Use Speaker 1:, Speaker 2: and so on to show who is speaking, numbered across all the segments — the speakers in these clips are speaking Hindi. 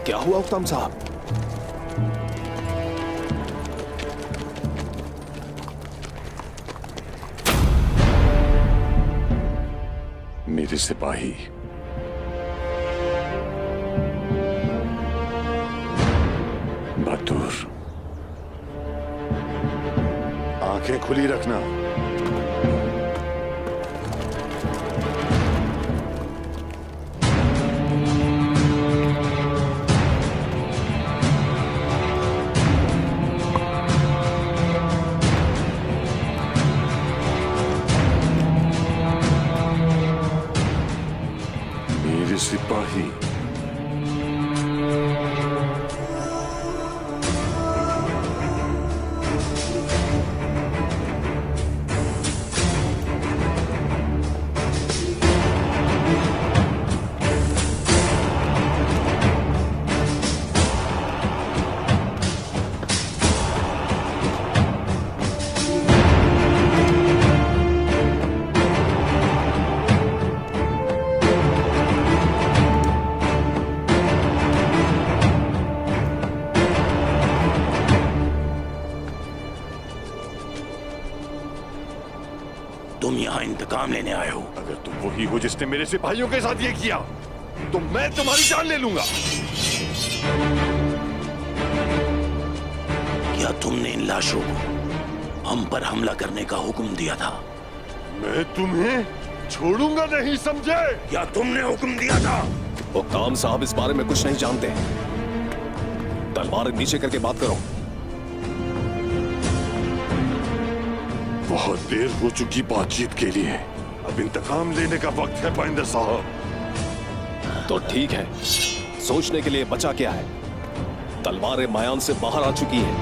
Speaker 1: क्या हुआ हुक्ताम साहब?
Speaker 2: मेरे सिपाही बहादुर, आंखें खुली रखना। मेरे सिपाही
Speaker 3: तुम यहाँ इंतकाम लेने आए हो।
Speaker 2: अगर तुम वही हो जिसने मेरे सिपाहियों के साथ ये किया, तो मैं तुम्हारी जान ले लूंगा।
Speaker 3: क्या तुमने इन लाशों को हम पर हमला करने का हुक्म दिया था?
Speaker 2: मैं तुम्हें छोड़ूंगा नहीं, समझे?
Speaker 3: क्या तुमने हुक्म दिया था?
Speaker 1: हुक्ताम साहब इस बारे में कुछ नहीं जानते। तलवार नीचे करके बात करो।
Speaker 2: बहुत देर हो चुकी बातचीत के लिए, अब इंतकाम लेने का वक्त है पाइंदर साहब।
Speaker 1: तो ठीक है, सोचने के लिए बचा क्या है? तलवारें मायान से बाहर आ चुकी है।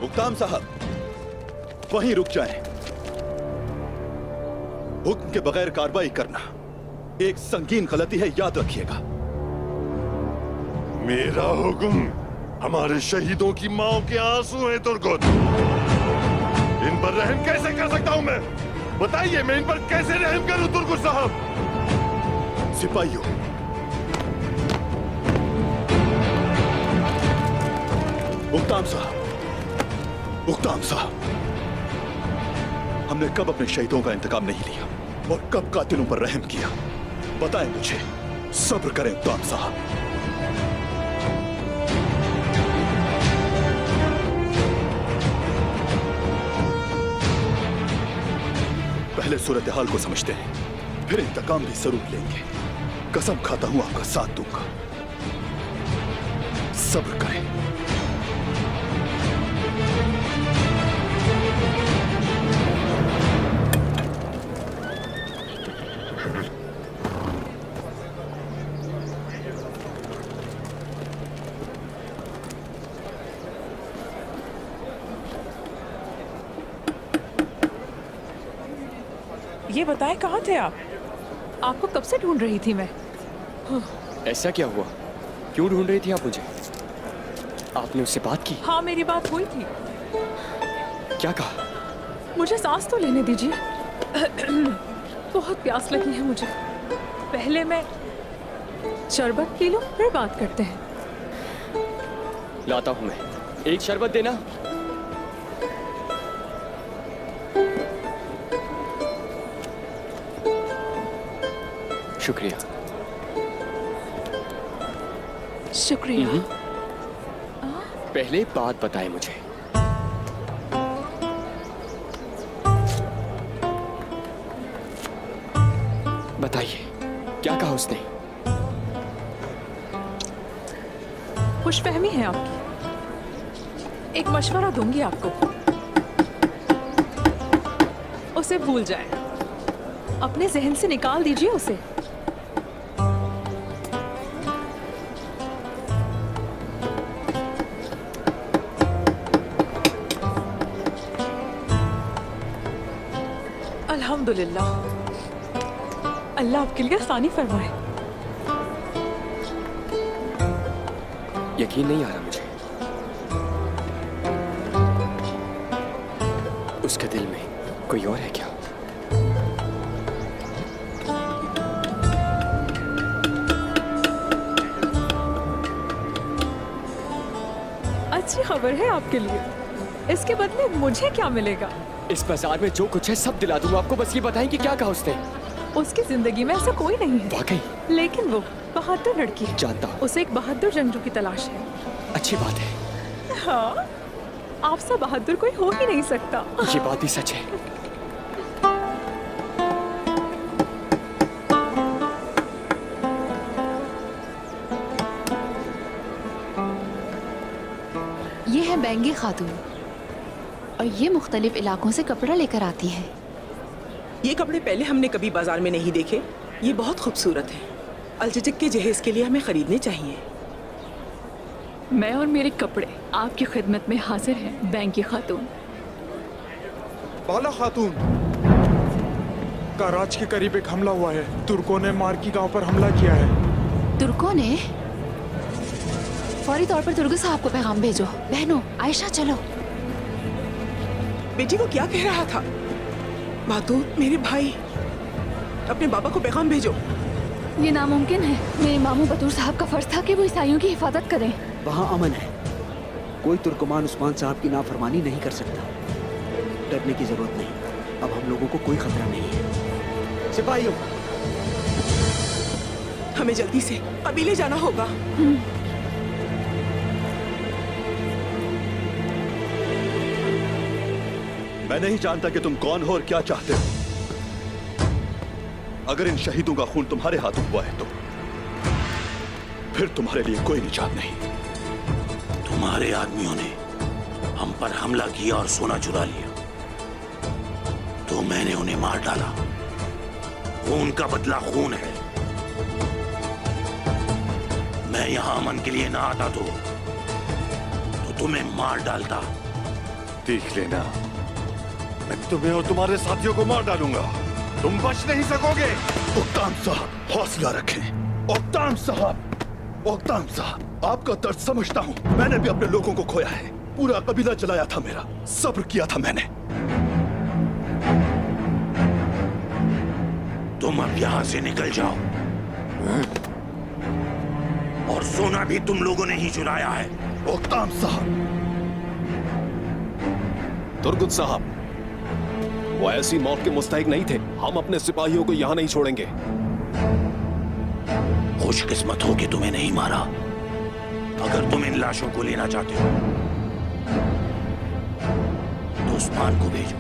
Speaker 4: हुक्ताम साहब, वहीं रुक जाएं। हुक्म के बगैर कार्रवाई करना एक संगीन गलती है, याद रखिएगा।
Speaker 2: मेरा हुक्म हमारे शहीदों की माओ के आंसू हैं तुर्गुत। इन पर रहम कैसे कर सकता हूं मैं? बताइए, मैं इन पर कैसे रहम करूं तुर्गुत साहब?
Speaker 4: सिपाहियों, हुक्ताम साहब, हमने कब अपने शहीदों का इंतकाम नहीं लिया और कब कातिलों पर रहम किया? बताएं मुझे। सब्र करें हुक्ताम साहब। पहले सूरत हाल को समझते हैं, फिर इंतकाम भी जरूर लेंगे। कसम खाता हूं आपका साथ दूंगा। सब्र करें।
Speaker 5: ये बताएं, कहाँ थे आप? आपको कब से ढूंढ रही थी मैं।
Speaker 6: ऐसा क्या हुआ? क्यों ढूंढ रही थी आप मुझे? आपने उससे बात की?
Speaker 5: हाँ, मेरी बात हुई थी।
Speaker 6: क्या कहा?
Speaker 5: मुझे सांस तो लेने दीजिए। बहुत प्यास लगी है मुझे। पहले मैं शरबत पी लूं, फिर बात करते हैं।
Speaker 6: लाता हूं मैं। एक शरबत देना। शुक्रिया।
Speaker 5: शुक्रिया।
Speaker 6: पहले बात बताएं मुझे। बताइए, क्या कहा उसने?
Speaker 5: खुशफहमी है आपकी। एक मशवरा दूंगी आपको, उसे भूल जाए। अपने जहन से निकाल दीजिए उसे। अल्हम्दुलिल्लाह, अल्लाह आपके लिए आसानी फरमाए।
Speaker 6: यकीन नहीं आ रहा मुझे। उसके दिल में कोई और है क्या?
Speaker 5: खबर है आपके लिए। इसके बदले मुझे क्या मिलेगा?
Speaker 6: इस बाजार में जो कुछ है सब दिला दूंगा आपको, बस ये बताएं कि क्या कहा उसने।
Speaker 5: उसकी जिंदगी में ऐसा कोई नहीं है,
Speaker 6: वाकई?
Speaker 5: लेकिन वो बहादुर लड़की है।
Speaker 6: जानता हूँ।
Speaker 5: उसे एक बहादुर जंगजू की तलाश है।
Speaker 6: अच्छी बात है।
Speaker 5: हाँ, आपसे बहादुर कोई हो ही नहीं सकता।
Speaker 6: ये बात भी सच है।
Speaker 7: ये है बैंगी खातून और ये मुख्तलिफ इलाकों से कपड़ा लेकर आती है।
Speaker 8: ये कपड़े पहले हमने कभी बाजार में नहीं देखे। ये बहुत खूबसूरत है। अलचचक के जहेज के लिए हमें खरीदने चाहिए।
Speaker 5: मैं और मेरे कपड़े आपकी खिदमत में हाजिर हैं, बैंगी खातून।
Speaker 9: बाला खातून, कराच के करीब एक हमला हुआ है। तुर्कों ने मार्की गांव पर हमला किया है।
Speaker 7: तुर्कों ने? फौरी तौर पर तुर्क साहब को पैगाम भेजो। बहनों, आयशा चलो।
Speaker 8: बेटी वो क्या कह रहा था? बहादुर, मेरे भाई, अपने बाबा को पैगाम भेजो।
Speaker 7: ये नामुमकिन है। मेरे मामू बतूर साहब का फर्ज था कि वो ईसाइयों की हिफाजत करें।
Speaker 10: वहाँ अमन है। कोई तुर्कमान उस्मान साहब की नाफरमानी नहीं कर सकता। डरने की जरूरत नहीं। अब हम लोगों को कोई खतरा नहीं है। सिपाहियों,
Speaker 8: हमें जल्दी से कबीले जाना होगा।
Speaker 4: मैं नहीं जानता कि तुम कौन हो और क्या चाहते हो। अगर इन शहीदों का खून तुम्हारे हाथों हुआ है तो फिर तुम्हारे लिए कोई निजात नहीं।
Speaker 3: तुम्हारे आदमियों ने हम पर हमला किया और सोना चुरा लिया, तो मैंने उन्हें मार डाला। खून का बदला खून है। मैं यहां अमन के लिए ना आता तो तुम्हें मार डालता।
Speaker 2: देख लेना, मैं तुम्हें और तुम्हारे साथियों को मार डालूंगा। तुम बच नहीं सकोगे।
Speaker 4: उक्ताम साहब, हौसला रखें। उक्ताम साहब, उक्ताम साहब, आपका दर्द समझता हूँ। मैंने भी अपने लोगों को खोया है। पूरा कबीला जलाया था मेरा। सब्र किया था मैंने।
Speaker 3: तुम अब यहां से निकल जाओ। और सोना भी तुम लोगों ने ही चुराया है।
Speaker 4: उक्ताम साहब।
Speaker 1: तुर्गुत साहब, वो ऐसी मौत के मुस्तहिक नहीं थे। हम अपने सिपाहियों को यहां नहीं छोड़ेंगे।
Speaker 3: खुशकिस्मत हो कि तुम्हें नहीं मारा। अगर तुम इन लाशों को लेना चाहते हो तो उस्मान को भेजो,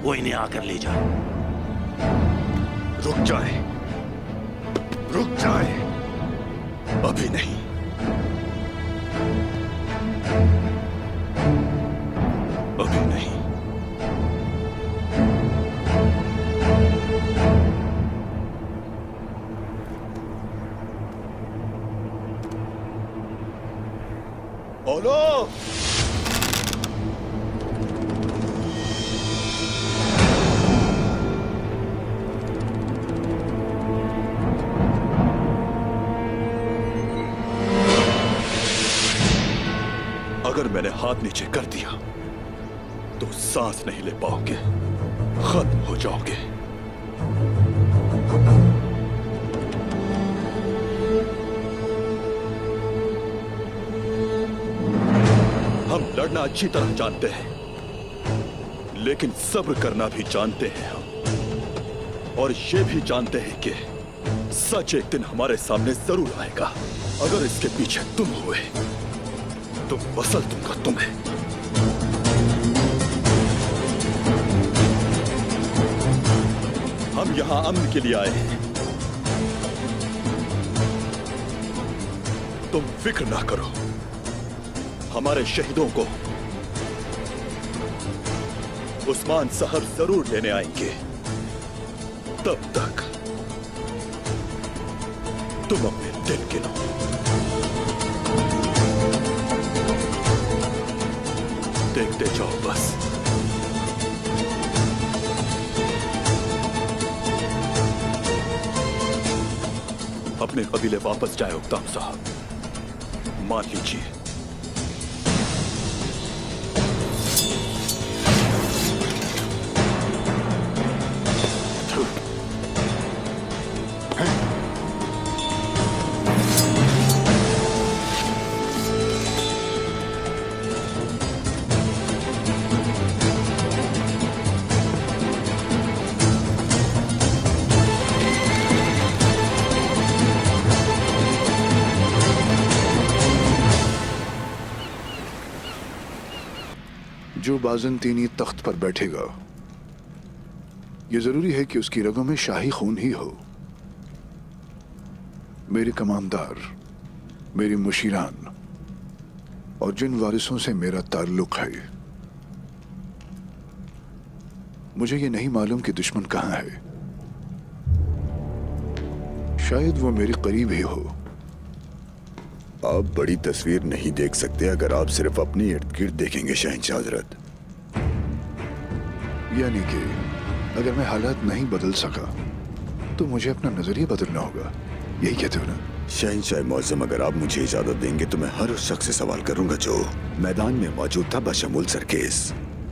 Speaker 3: वो इन्हें आकर ले जाए।
Speaker 4: रुक जाए, रुक जाए। अभी नहीं। अभी नहीं। ओलो! अगर मैंने हाथ नीचे कर दिया तो सांस नहीं ले पाओगे, खत्म हो जाओगे। हम लड़ना अच्छी तरह जानते हैं, लेकिन सब्र करना भी जानते हैं हम। और ये भी जानते हैं कि सच एक दिन हमारे सामने जरूर आएगा। अगर इसके पीछे तुम हुए तो बसल दूंगा तुम्हें। हम यहां अमन के लिए आए हैं। तुम फिक्र ना करो, हमारे शहीदों को उस्मान साहब जरूर लेने आएंगे। तब तक तुम अपने दिन गिनो। देखते जाओ बस। अपने कबीले वापस जाए उक्ताम साहब। मान लीजिए
Speaker 11: जो बाज़ंतीनी तख्त पर बैठेगा, ये जरूरी है कि उसकी रगों में शाही खून ही हो। मेरे कमानदार, मेरे मुशीरान और जिन वारिसों से मेरा ताल्लुक है, मुझे ये नहीं मालूम कि दुश्मन कहां है। शायद वो मेरे करीब ही हो।
Speaker 12: आप बड़ी तस्वीर नहीं देख सकते अगर आप सिर्फ अपनी इर्द गिर्द देखेंगे शहंशाह हजरत।
Speaker 11: यानी कि अगर मैं हालात नहीं बदल सका तो मुझे अपना नजरिया बदलना होगा, यही कहते हो ना?
Speaker 12: शहंशाह मुअज़्ज़म, अगर आप मुझे इजाजत देंगे तो मैं हर उस शख्स से सवाल करूंगा जो मैदान में मौजूद था, बशमूल सरकेस।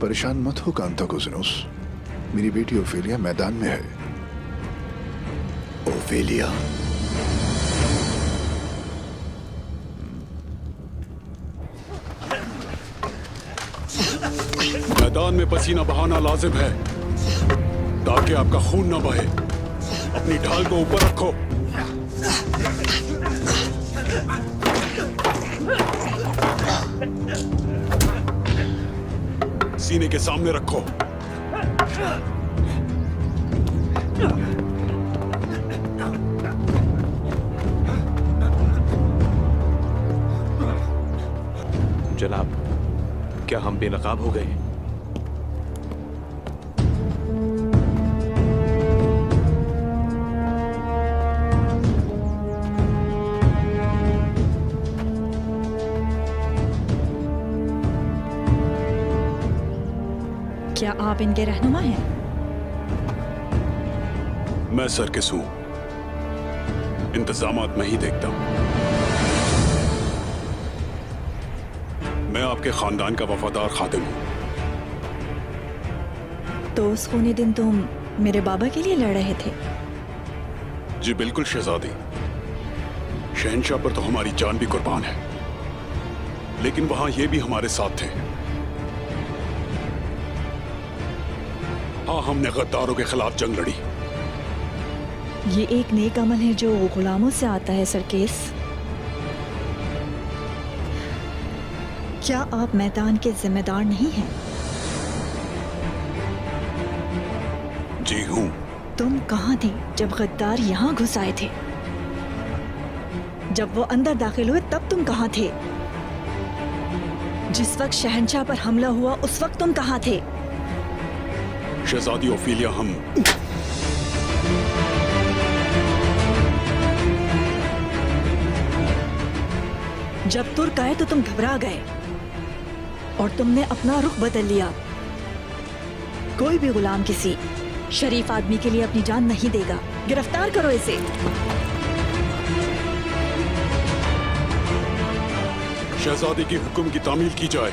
Speaker 11: परेशान मत हो कांताकोज़िनोस, मेरी बेटी ओफेलिया मैदान में है।
Speaker 12: ओफेलिया?
Speaker 13: मैदान में पसीना बहाना लाजिम है ताकि आपका खून न बहे। अपनी ढाल को ऊपर रखो। सीने के सामने रखो।
Speaker 1: जनाब, क्या हम बेनकाब हो गए?
Speaker 14: क्या आप इनके रहनुमा हैं?
Speaker 13: मैं सरकिस हूं, इंतजामात मैं ही देखता हूं। मैं आपके खानदान का वफादार खादिम हूं।
Speaker 14: तो उस खूनी दिन तुम मेरे बाबा के लिए लड़ रहे थे?
Speaker 13: जी बिल्कुल शहजादी। शहंशाह पर तो हमारी जान भी कुर्बान है, लेकिन वहां ये भी हमारे साथ थे। हाँ, हमने गद्दारों के खिलाफ जंग लड़ी।
Speaker 14: ये एक नेक अमल है जो गुलामों से आता है सरकेस। क्या आप मैदान के जिम्मेदार नहीं हैं?
Speaker 13: जी हूं।
Speaker 14: तुम कहाँ थे जब गद्दार यहाँ घुस आए थे? जब वो अंदर दाखिल हुए तब तुम कहाँ थे? जिस वक्त शहंशाह पर हमला हुआ उस वक्त तुम कहाँ थे?
Speaker 13: शहजादी ओफेलिया, हम
Speaker 14: जब तुर्क आए तो तुम घबरा गए और तुमने अपना रुख बदल लिया। कोई भी गुलाम किसी शरीफ आदमी के लिए अपनी जान नहीं देगा। गिरफ्तार करो इसे।
Speaker 13: शहजादी के हुक्म की तामील की जाए।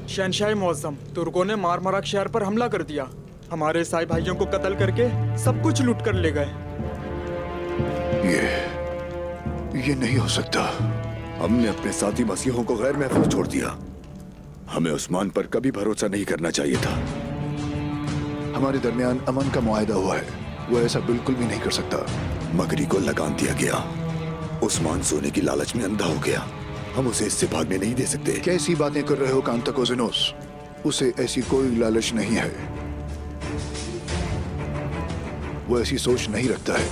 Speaker 9: शहंशाह मुअज़्ज़म, तुर्कों ने मारमराक शहर पर हमला कर दिया। हमारे ईसाई भाइयों को कत्ल करके सब कुछ लूट कर ले गए।
Speaker 11: ये नहीं हो सकता।
Speaker 12: हमने अपने साथी मसीहों को गैर महफूज छोड़ दिया। हमें उस्मान पर कभी भरोसा नहीं करना चाहिए था।
Speaker 11: हमारे दरमियान अमन का मुआहदा हुआ है, वो ऐसा बिल्कुल भी नहीं कर सकता।
Speaker 12: मगरी को लगाम दिया गया। उस्मान सोने की लालच में अंधा हो गया। हम उसे इससे भागने नहीं दे सकते।
Speaker 11: कैसी बातें कर रहे हो कांताकोज़िनोस? उसे ऐसी कोई लालच नहीं है। वो ऐसी सोच नहीं रखता है।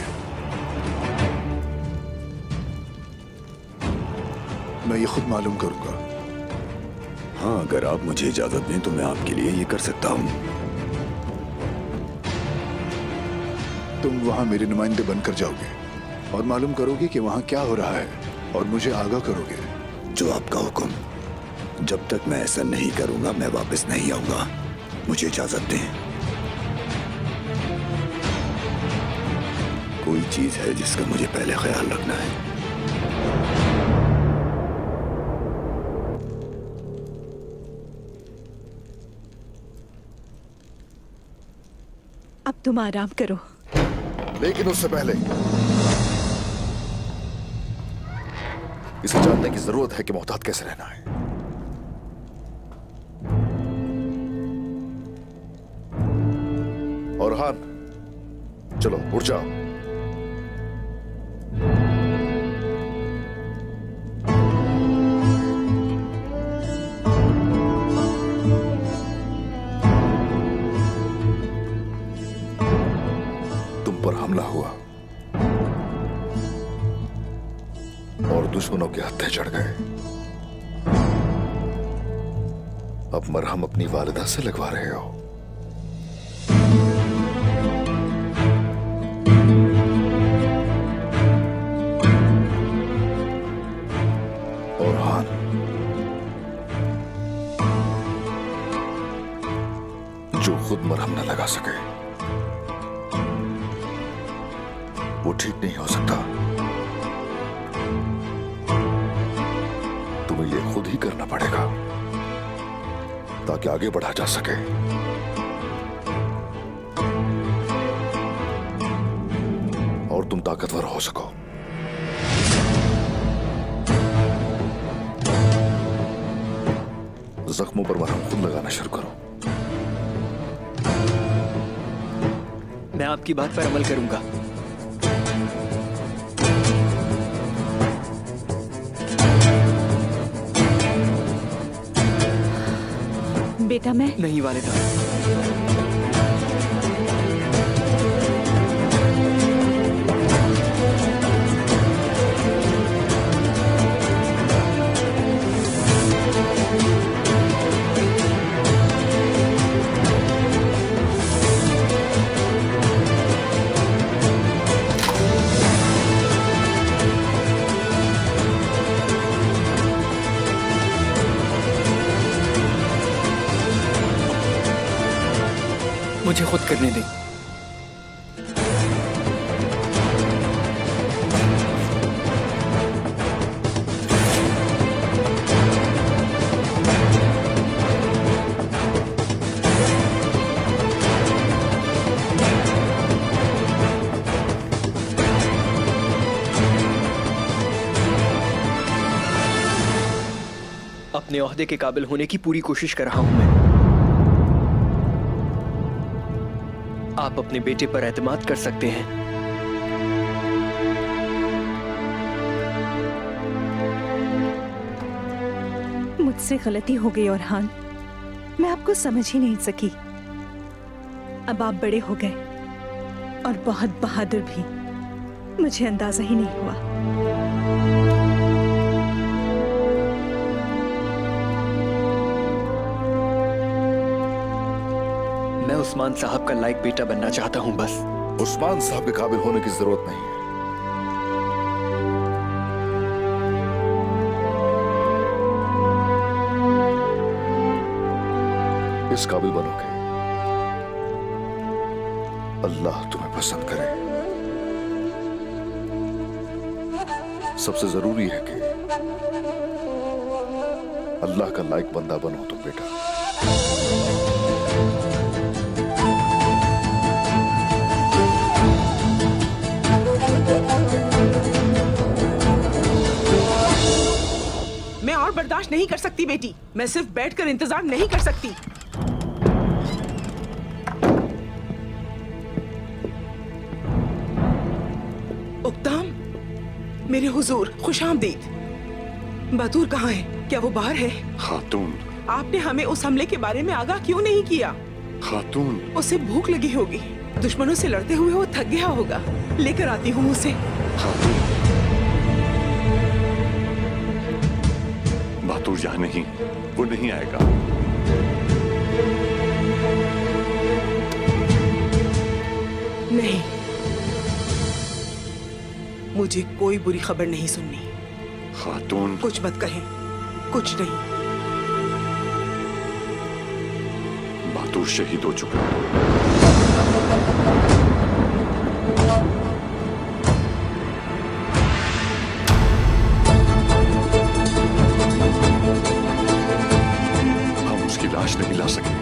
Speaker 11: मैं ये खुद मालूम करूंगा।
Speaker 12: हाँ, अगर आप मुझे इजाजत दें तो मैं आपके लिए ये कर सकता हूँ।
Speaker 11: तुम वहां मेरे नुमाइंदे बनकर जाओगे और मालूम करोगे कि वहां क्या हो रहा है और मुझे आगाह करोगे।
Speaker 12: जो आपका हुक्म। जब तक मैं ऐसा नहीं करूंगा मैं वापस नहीं आऊंगा। मुझे इजाजत दें। कोई चीज है जिसका मुझे पहले ख्याल रखना है।
Speaker 14: अब तुम आराम करो।
Speaker 2: लेकिन उससे पहले इसे जानने की जरूरत है कि मोहतात कैसे रहना है। और हान,
Speaker 11: चलो उठ जाओ। तुम पर हमला हुआ और दुश्मनों के हत्थे चढ़ गए। अब मरहम अपनी वालिदा से लगवा रहे हो। और हान, जो खुद मरहम न लगा सके वो ठीक नहीं हो सकता। तुम्हें ये खुद ही करना पड़ेगा ताकि आगे बढ़ा जा सके। और तुम ताकतवर हो सको। जख्मों पर मरहम खुद लगाना शुरू करो।
Speaker 6: मैं आपकी बात पर अमल करूंगा।
Speaker 14: बेटा मैं
Speaker 6: नहीं वालिदा। मुझे खुद करने दें। अपने ओहदे के काबिल होने की पूरी कोशिश कर रहा हूं मैं। आप अपने बेटे पर एतमाद कर सकते हैं।
Speaker 14: मुझसे गलती हो गई औरहान, मैं आपको समझ ही नहीं सकी। अब आप बड़े हो गए और बहुत बहादुर भी, मुझे अंदाजा ही नहीं हुआ।
Speaker 6: मैं उस्मान साहब का लायक बेटा बनना चाहता हूं बस।
Speaker 11: उस्मान साहब के काबिल होने की जरूरत नहीं है। इस काबिल बनोगे, अल्लाह तुम्हें पसंद करे। सबसे जरूरी है कि अल्लाह का लायक बंदा बनो तुम बेटा।
Speaker 8: मैं और बर्दाश्त नहीं कर सकती बेटी। मैं सिर्फ बैठकर इंतजार नहीं कर सकती। उक्ताम, मेरे हुजूर खुशामदीद। बतूर कहाँ है? क्या वो बाहर है?
Speaker 2: खातून,
Speaker 8: आपने हमें उस हमले के बारे में आगाह क्यों नहीं किया?
Speaker 2: खातून,
Speaker 8: उसे भूख लगी होगी, दुश्मनों से लड़ते हुए वो थक गया होगा। लेकर आती हूँ उसे।
Speaker 2: खातून, बतूर यहाँ नहीं, वो नहीं आएगा।
Speaker 8: नहीं, मुझे कोई बुरी खबर नहीं सुननी।
Speaker 2: खातून,
Speaker 8: कुछ मत कहें, कुछ नहीं।
Speaker 2: बतूर शहीद हो चुका है। हम उसकी लाश नहीं ला सके।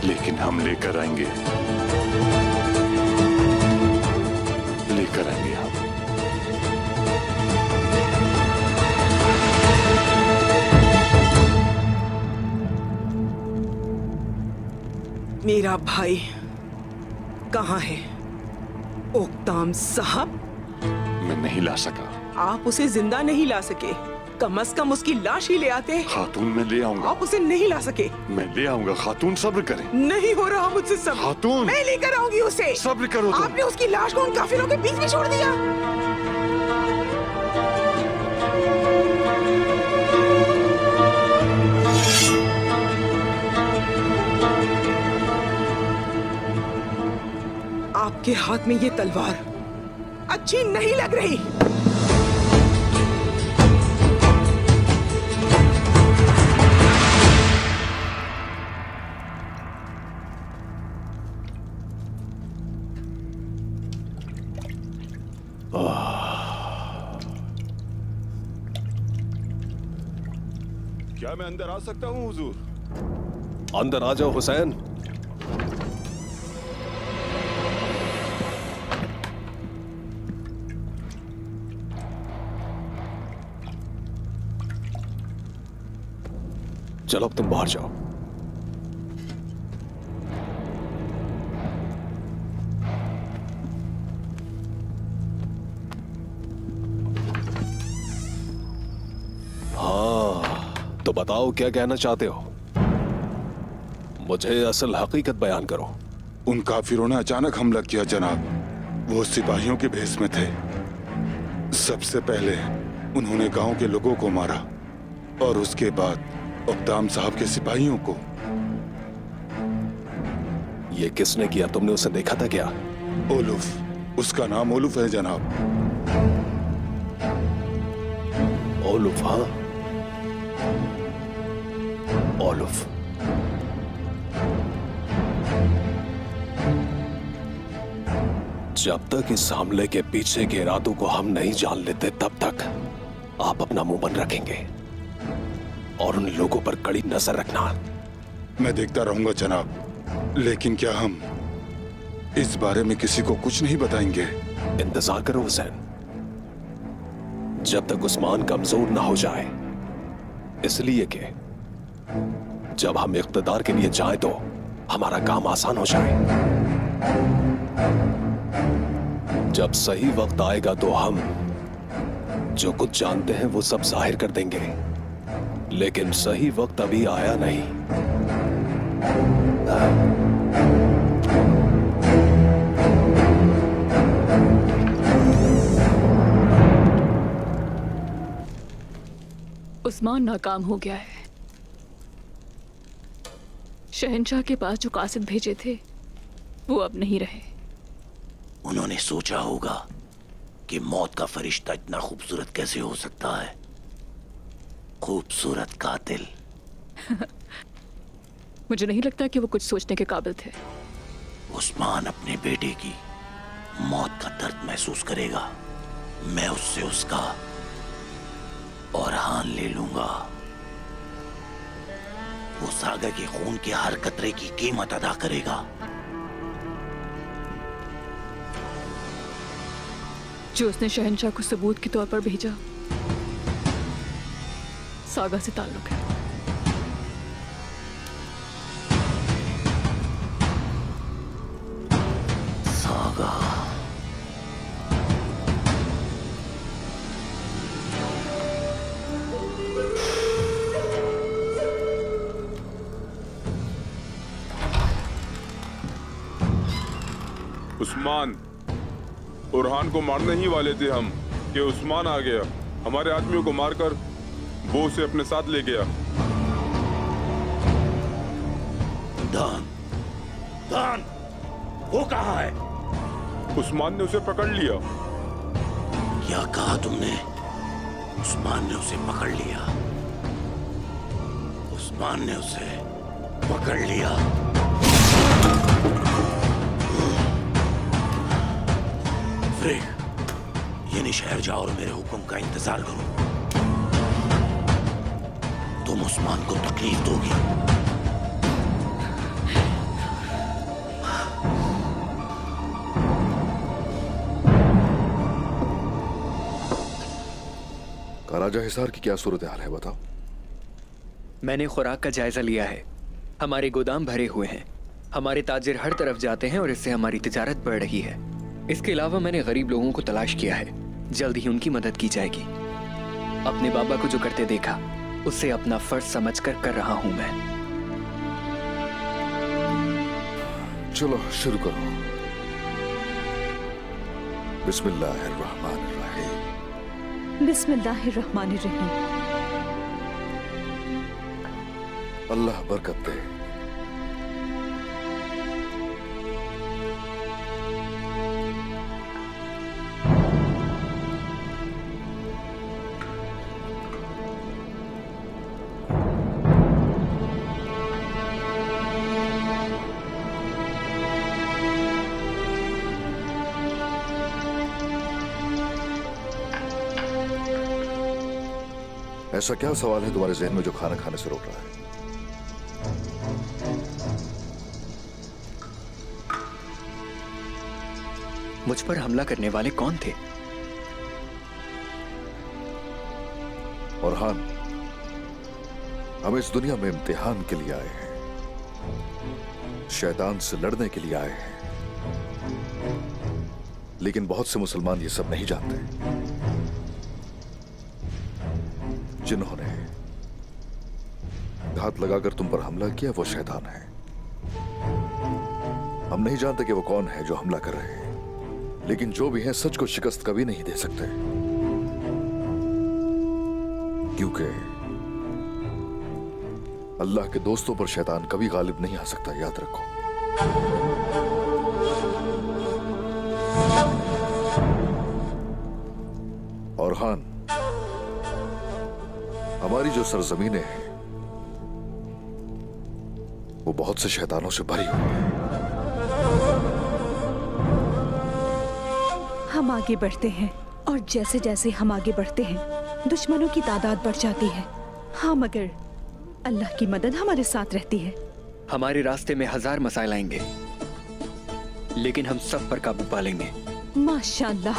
Speaker 2: लेकिन हम लेकर आएंगे, लेकर आएंगे हम।
Speaker 8: मेरा भाई कहाँ है? ओक्ताम साहब,
Speaker 2: मैं नहीं ला सका।
Speaker 8: आप उसे जिंदा नहीं ला सके, कम से कम उसकी लाश ही ले आते।
Speaker 2: खातून मैं ले आऊंगा।
Speaker 8: आप उसे नहीं ला सके।
Speaker 2: मैं ले आऊंगा खातून, सब्र करें।
Speaker 8: नहीं हो रहा मुझसे सब्र।
Speaker 2: खातून,
Speaker 8: मैं लेकर आऊंगी उसे।
Speaker 2: सब्र करो तुम।
Speaker 8: आपने उसकी लाश को उन काफिरों के बीच में छोड़ दिया। आपके हाथ में ये तलवार अच्छी नहीं लग रही।
Speaker 12: क्या मैं अंदर आ सकता हूँ हुजूर?
Speaker 1: अंदर आ जाओ हुसैन। चलो अब तुम बाहर जाओ। हाँ, तो बताओ क्या कहना चाहते हो? मुझे असल हकीकत बयान करो।
Speaker 12: उन काफिरों ने अचानक हमला किया जनाब। वो सिपाहियों के भेष में थे। सबसे पहले उन्होंने गांव के लोगों को मारा और उसके बाद ओक्ताम साहब के सिपाहियों को।
Speaker 1: ये किसने किया? तुमने उसे देखा था क्या?
Speaker 12: ओलुफ, उसका नाम ओलुफ है जनाब।
Speaker 1: ओलुफ? हाँ, ओलुफ। जब तक इस हमले के पीछे के इरादों को हम नहीं जान लेते तब तक आप अपना मुंह बंद रखेंगे और उन लोगों पर कड़ी नजर रखना।
Speaker 12: मैं देखता रहूंगा जनाब, लेकिन क्या हम इस बारे में किसी को कुछ नहीं बताएंगे?
Speaker 1: इंतजार करो हुसैन, जब तक उस्मान कमजोर ना हो जाए। इसलिए कि जब हम इख्तिदार के लिए जाएं तो हमारा काम आसान हो जाए। जब सही वक्त आएगा तो हम जो कुछ जानते हैं वो सब जाहिर कर देंगे, लेकिन सही वक्त अभी आया नहीं।
Speaker 5: उस्मान नाकाम हो गया है। शहंशाह के पास जो कासिद भेजे थे वो अब नहीं रहे।
Speaker 3: उन्होंने सोचा होगा कि मौत का फरिश्ता इतना खूबसूरत कैसे हो सकता है। खूबसूरत कातिल।
Speaker 5: मुझे नहीं लगता कि वो कुछ सोचने के काबिल थे।
Speaker 3: उस्मान अपने बेटे की मौत का दर्द महसूस करेगा। मैं उससे उसका औरहान ले लूंगा। वो सागा के खून के हर कतरे की कीमत अदा करेगा।
Speaker 5: जो उसने शहंशाह को सबूत के तौर पर भेजा सागा से ताल्लुक है।
Speaker 3: सागा?
Speaker 15: उस्मान, बुरहान को मारने ही वाले थे हम कि उस्मान आ गया। हमारे आदमियों को मारकर वो उसे अपने साथ ले गया।
Speaker 3: दान, दान, वो कहाँ है?
Speaker 15: उस्मान ने उसे पकड़ लिया।
Speaker 3: क्या कहा तुमने? उस्मान ने उसे पकड़ लिया। उस्मान ने उसे पकड़ लिया। यानी शहर जाओ और मेरे हुक्म का इंतजार करो। तुम उस्मान को तकलीफ दोगी।
Speaker 16: कराजा हिसार की क्या सूरत हाल है बताओ।
Speaker 6: मैंने खुराक का जायजा लिया है। हमारे गोदाम भरे हुए हैं। हमारे ताजिर हर तरफ जाते हैं और इससे हमारी तिजारत बढ़ रही है। इसके अलावा मैंने गरीब लोगों को तलाश किया है, जल्द ही उनकी मदद की जाएगी। अपने बाबा को जो करते देखा उसे अपना फर्ज समझकर कर रहा हूं मैं।
Speaker 16: चलो शुरू करो। बिस्मिल्लाहिर्रहमानिर्रहीम।
Speaker 14: बिस्मिल्लाहिर्रहमानिर्रहीम।
Speaker 16: अल्लाह बरकत दे। ऐसा क्या सवाल है तुम्हारे जहन में जो खाना खाने से रोक रहा है?
Speaker 6: मुझ पर हमला करने वाले कौन थे?
Speaker 16: औरहान, हम इस दुनिया में इम्तिहान के लिए आए हैं, शैतान से लड़ने के लिए आए हैं। लेकिन बहुत से मुसलमान ये सब नहीं जानते। जिन्होंने घात लगाकर तुम पर हमला किया वो शैतान है। हम नहीं जानते कि वो कौन है जो हमला कर रहे हैं, लेकिन जो भी हैं सच को शिकस्त कभी नहीं दे सकते, क्योंकि अल्लाह के दोस्तों पर शैतान कभी गालिब नहीं आ सकता, याद रखो। और हान, हमारी जो सरजमीनें हैं वो बहुत से शैतानों से भरी हुई है।
Speaker 14: हम आगे बढ़ते हैं और जैसे जैसे हम आगे बढ़ते हैं दुश्मनों की तादाद बढ़ जाती है। हाँ, मगर अल्लाह की मदद हमारे साथ रहती है।
Speaker 6: हमारे रास्ते में 1000 मसाइल आएंगे, लेकिन हम सब पर काबू पा लेंगे।
Speaker 14: माशाअल्लाह,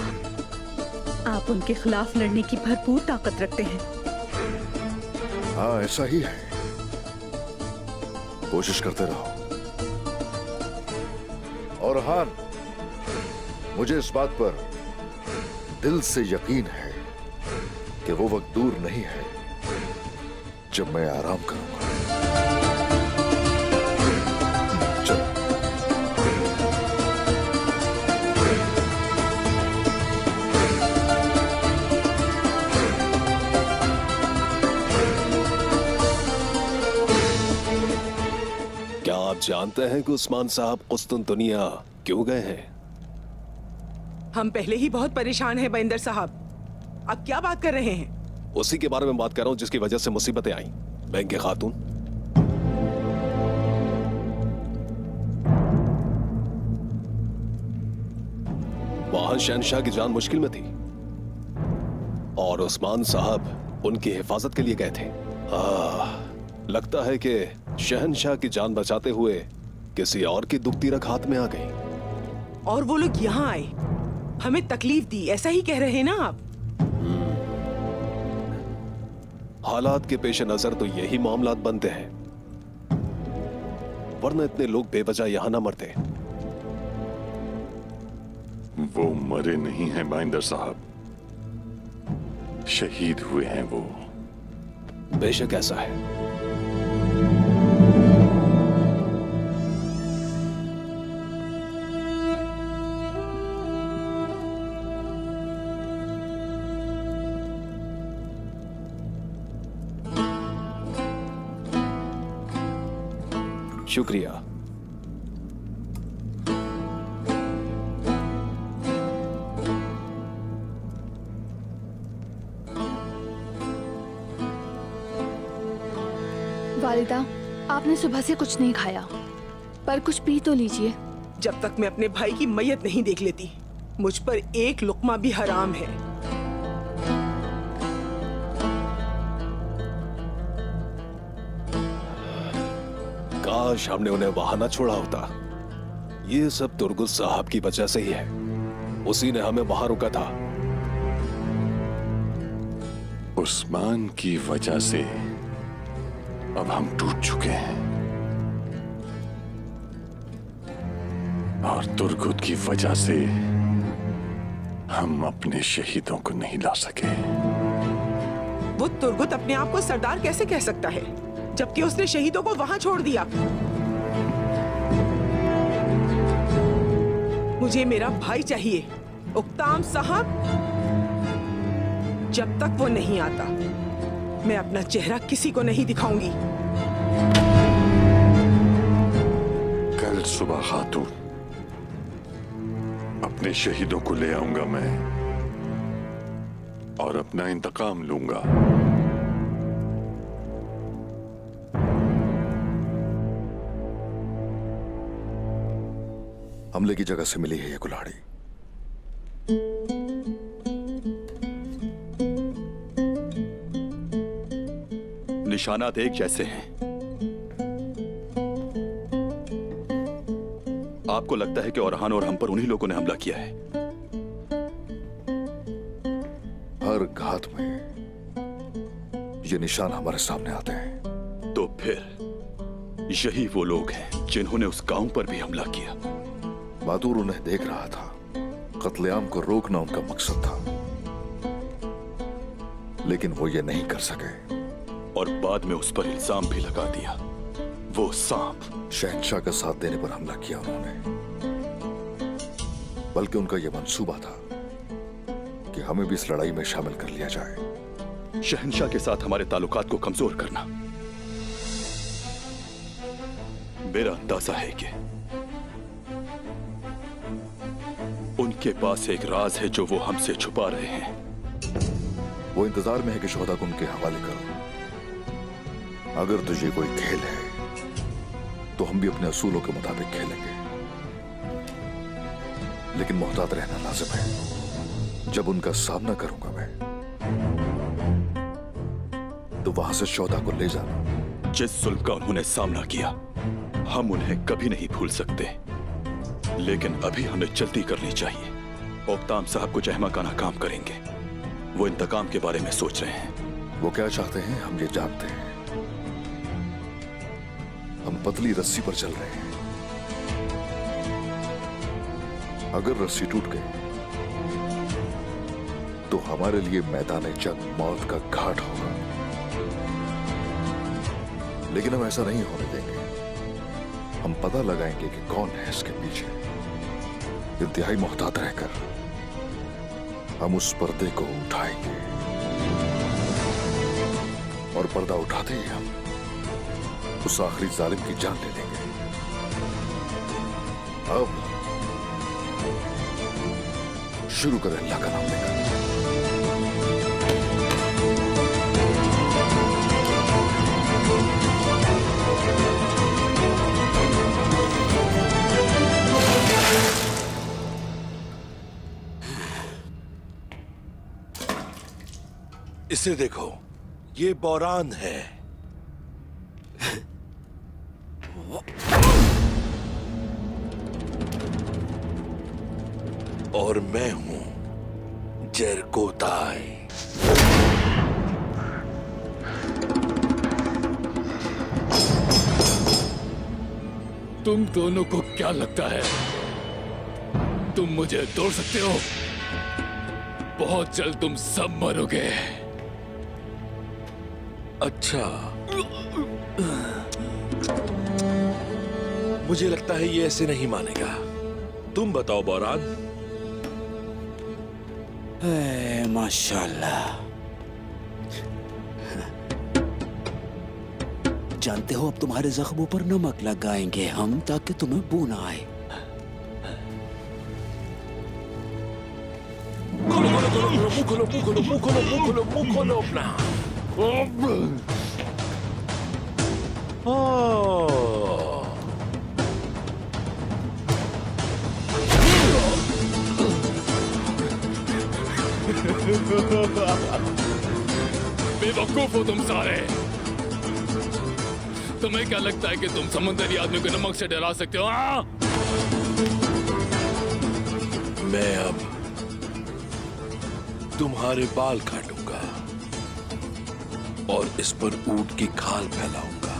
Speaker 14: आप उनके खिलाफ लड़ने की भरपूर ताकत रखते हैं।
Speaker 16: हाँ, ऐसा ही है। कोशिश करते रहो। और हान, मुझे इस बात पर दिल से यकीन है कि वो वक्त दूर नहीं है जब मैं आराम करूंगा। चलो।
Speaker 1: क्या आप जानते हैं कि उस्मान साहब कुस्तुनतुनिया क्यों गए हैं?
Speaker 8: हम पहले ही बहुत परेशान हैं बंदर साहब। अब क्या बात कर रहे हैं?
Speaker 1: उसी के बारे में बात कर रहा हूं जिसकी वजह से मुसीबतें आई। बैंक खातून, वहां शहनशाह की जान मुश्किल में थी और उस्मान साहब उनकी हिफाजत के लिए गए थे। लगता है कि शहनशाह की जान बचाते हुए किसी और की दुखती रख हाथ में आ गई।
Speaker 8: और वो लोग यहाँ आए, हमें तकलीफ दी, ऐसा ही कह रहे हैं ना आप?
Speaker 1: हालात के पेश नजर तो यही मामलात बनते हैं, वरना इतने लोग बेवजह यहां ना मरते।
Speaker 2: वो मरे नहीं हैं बाइंदर साहब, शहीद हुए हैं वो।
Speaker 1: बेशक ऐसा है। शुक्रिया।
Speaker 7: वालिदा, आपने सुबह से कुछ नहीं खाया, पर कुछ पी तो लीजिए।
Speaker 8: जब तक मैं अपने भाई की मैयत नहीं देख लेती, मुझ पर एक लुक्मा भी हराम है।
Speaker 1: काश हमने उन्हें वहां ना छोड़ा होता। ये सब तुर्गुस साहब की वजह से ही है, उसी ने हमें वहां रोका था।
Speaker 2: उस्मान की वजह से अब हम टूट चुके हैं। और तुर्गुत की वजह से हम अपने शहीदों को नहीं ला सके।
Speaker 8: वो तुर्गुत अपने आप को सरदार कैसे कह सकता है जबकि उसने शहीदों को वहां छोड़ दिया? मुझे मेरा भाई चाहिए, उक्ताम साहब। जब तक वो नहीं आता मैं अपना चेहरा किसी को नहीं दिखाऊंगी।
Speaker 2: कल सुबह खातून अपने शहीदों को ले आऊंगा मैं और अपना इंतकाम लूंगा।
Speaker 16: हमले की जगह से मिली है ये कुल्हाड़ी।
Speaker 4: निशानात एक जैसे हैं। आपको लगता है कि औरहान और हम पर उन्हीं लोगों ने हमला किया है?
Speaker 16: हर घात में ये निशान हमारे सामने आते हैं।
Speaker 4: तो फिर यही वो लोग हैं जिन्होंने उस गांव पर भी हमला किया।
Speaker 16: बहादुर उन्हें देख रहा था। कत्लेआम को रोकना उनका मकसद था, लेकिन वो ये नहीं कर सके
Speaker 4: और बाद में उस पर इल्जाम भी लगा दिया। वो सांप
Speaker 16: शहंशाह का साथ देने पर हमला किया उन्होंने, बल्कि उनका यह मंसूबा था कि हमें भी इस लड़ाई में शामिल कर लिया जाए।
Speaker 4: शहंशाह के साथ हमारे ताल्लुकात को कमजोर करना। मेरा अंदाजा है कि उनके पास एक राज है जो वो हमसे छुपा रहे हैं।
Speaker 16: वो इंतजार में है कि शोहदा को उनके हवाले करो। अगर तुझे कोई खेल है तो हम भी अपने असूलों के मुताबिक खेलेंगे, लेकिन मोहतात रहना लाजिम है। जब उनका सामना करूंगा मैं तो वहां से शोहदा को ले जाना।
Speaker 4: जिस जुल्म का उन्होंने सामना किया हम उन्हें कभी नहीं भूल सकते, लेकिन अभी हमें जल्दी करनी चाहिए। ओक्ताम साहब कुछ अहमकाना काम करेंगे। वो इंतकाम के बारे में सोच रहे हैं।
Speaker 16: वो क्या चाहते हैं हम ये जानते हैं। हम पतली रस्सी पर चल रहे हैं। अगर रस्सी टूट गई तो हमारे लिए मैदान जंग मौत का घाट होगा, लेकिन हम ऐसा नहीं होने देंगे। हम पता लगाएंगे कि कौन है इसके पीछे। इंतहाई मोहतात रहकर हम उस पर्दे को उठाएंगे और पर्दा उठाते ही हम उस आखिरी जालिम की जान ले लेंगे। अब शुरू करें अल्लाह का नाम लेकर।
Speaker 17: इसे देखो, ये बौरान है। और मैं हूं जरकोताई।
Speaker 18: तुम दोनों को क्या लगता है तुम मुझे तोड़ सकते हो? बहुत जल्द तुम सब मरोगे।
Speaker 17: अच्छा, मुझे लगता है ये ऐसे नहीं मानेगा। तुम बताओ बौरान।
Speaker 10: माशाल्लाह। जानते हो, अब तुम्हारे जख्मों पर नमक लगाएंगे हम ताकि तुम्हें बू ना आए।
Speaker 17: मुंह खोलो अपना।
Speaker 18: बेवकूफ हो तुम सारे। तुम्हें क्या लगता है कि तुम समुद्री आदमी को नमक से डरा सकते हो?
Speaker 17: मैं अब तुम्हारे बाल काटूंगा और इस पर ऊंट की खाल फैलाऊंगा।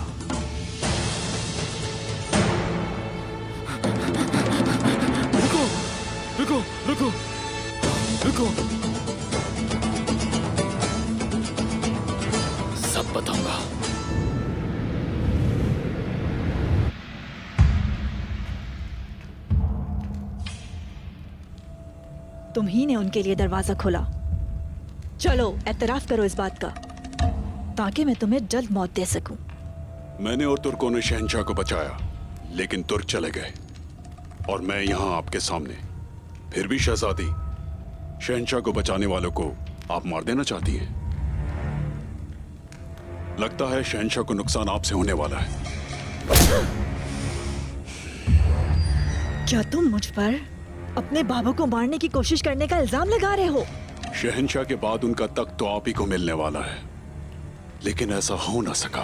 Speaker 14: तुम ही ने उनके लिए दरवाजा खोला। चलो एतराफ करो इस बात का, ताकि मैं तुम्हें जल्द मौत दे सकूं।
Speaker 13: मैंने और तुर्कों ने शहंशाह को बचाया, लेकिन तुर्क चले गए और मैं यहाँ आपके सामने। फिर भी शहजादी, शहंशाह को बचाने वालों को आप मार देना चाहती हैं। लगता है शहंशाह को नुकसान आपसे होने वाला है।
Speaker 14: क्या तुम मुझ पर अपने बाबा को मारने की कोशिश करने का इल्जाम लगा रहे हो?
Speaker 13: शहंशाह के बाद उनका तख्त तो आप ही को मिलने वाला है, लेकिन ऐसा हो ना सका।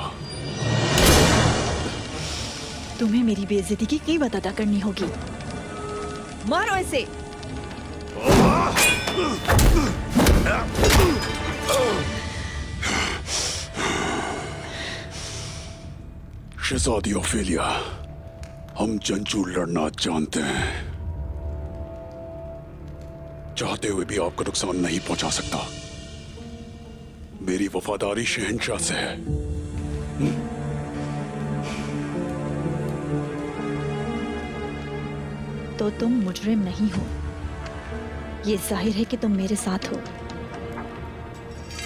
Speaker 14: तुम्हें मेरी बेइज्जती की कीमत अदा करनी होगी। मारो इसे।
Speaker 13: शहजादी ओफेलिया, हम जंजू लड़ना जानते हैं। चाहते हुए भी आपको नुकसान नहीं पहुंचा सकता। मेरी वफादारी शहंशाह से है।
Speaker 14: तो तुम मुजरिम नहीं हो, ये जाहिर है कि तुम मेरे साथ हो।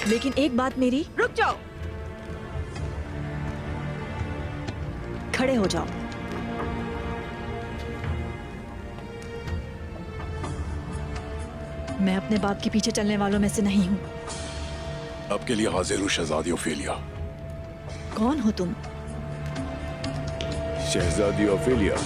Speaker 14: लेकिन एक बात मेरी, रुक जाओ, खड़े हो जाओ। मैं अपने बाप के पीछे चलने वालों में से नहीं हूं।
Speaker 13: आपके लिए हाजिर हूं शहजादी ओफेलिया।
Speaker 14: कौन हो तुम?
Speaker 19: शहजादी ओफेलिया,